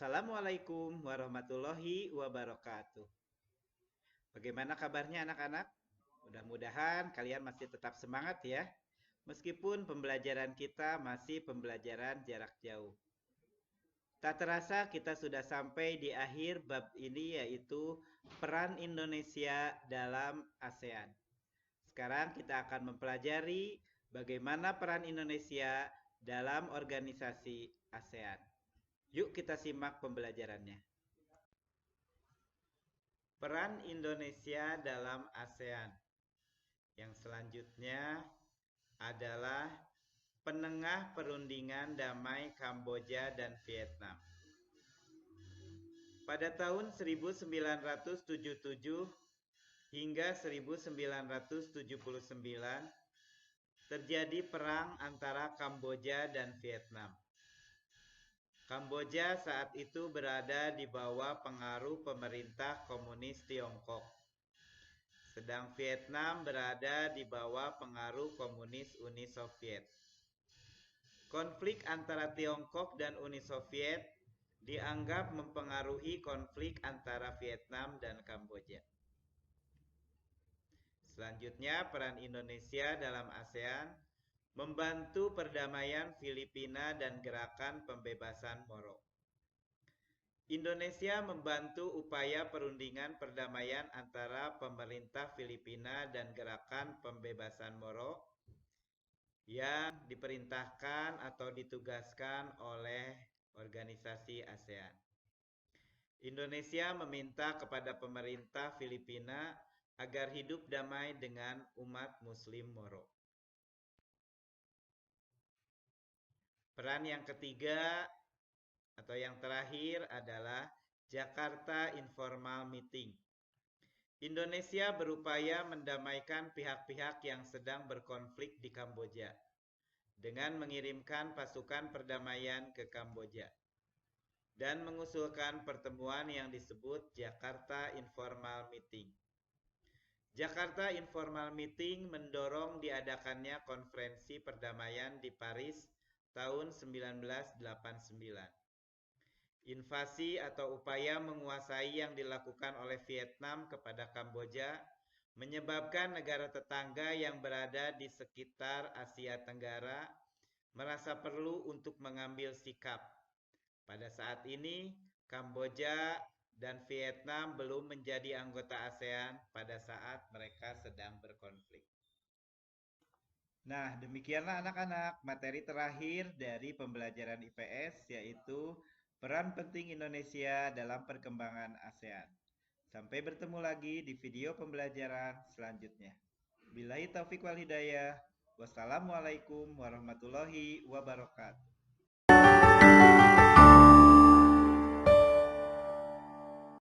Assalamualaikum warahmatullahi wabarakatuh. Bagaimana kabarnya anak-anak? Mudah-mudahan kalian masih tetap semangat ya. Meskipun pembelajaran kita masih pembelajaran jarak jauh. Tak terasa kita sudah sampai di akhir bab ini, yaitu peran Indonesia dalam ASEAN. Sekarang kita akan mempelajari bagaimana peran Indonesia dalam organisasi ASEAN. Yuk kita simak pembelajarannya. Peran Indonesia dalam ASEAN. Yang selanjutnya adalah penengah perundingan damai Kamboja dan Vietnam. Pada tahun 1977 hingga 1979 terjadi perang antara Kamboja dan Vietnam. Kamboja saat itu berada di bawah pengaruh pemerintah komunis Tiongkok, sedang Vietnam berada di bawah pengaruh komunis Uni Soviet. Konflik antara Tiongkok dan Uni Soviet dianggap mempengaruhi konflik antara Vietnam dan Kamboja. Selanjutnya, peran Indonesia dalam ASEAN membantu perdamaian Filipina dan gerakan pembebasan Moro. Indonesia membantu upaya perundingan perdamaian antara pemerintah Filipina dan gerakan pembebasan Moro yang diperintahkan atau ditugaskan oleh organisasi ASEAN. Indonesia meminta kepada pemerintah Filipina agar hidup damai dengan umat Muslim Moro. Peran yang ketiga atau yang terakhir adalah Jakarta Informal Meeting. Indonesia berupaya mendamaikan pihak-pihak yang sedang berkonflik di Kamboja dengan mengirimkan pasukan perdamaian ke Kamboja dan mengusulkan pertemuan yang disebut Jakarta Informal Meeting. Jakarta Informal Meeting mendorong diadakannya konferensi perdamaian di Paris tahun 1989. Invasi atau upaya menguasai yang dilakukan oleh Vietnam kepada Kamboja menyebabkan negara tetangga yang berada di sekitar Asia Tenggara merasa perlu untuk mengambil sikap. Pada saat ini, Kamboja dan Vietnam belum menjadi anggota ASEAN pada saat mereka sedang berkonflik. Nah, demikianlah anak-anak materi terakhir dari pembelajaran IPS, yaitu peran penting Indonesia dalam perkembangan ASEAN. Sampai bertemu lagi di video pembelajaran selanjutnya. Billahi taufiq wal hidayah. Wassalamualaikum warahmatullahi wabarakatuh.